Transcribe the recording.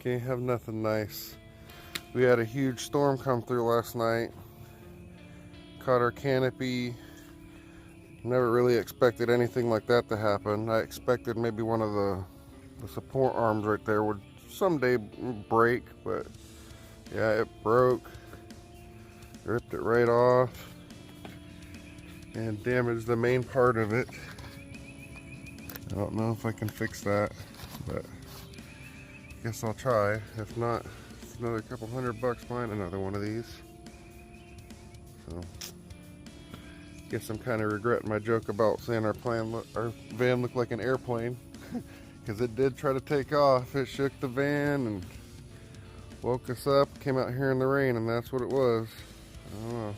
Can't have nothing nice. We had a huge storm come through last night. Caught our canopy. Never really expected anything like that to happen. I expected maybe one of the support arms right there would someday break, but yeah, it broke. Ripped it right off and damaged the main part of it. I don't know if I can fix that, but I guess I'll try. If not, it's another couple $100 buying another one of these. So, guess I'm kind of regretting my joke about saying our van looked like an airplane, because it did try to take off. It shook the van and woke us up. Came out here in the rain, and that's what it was. I don't know.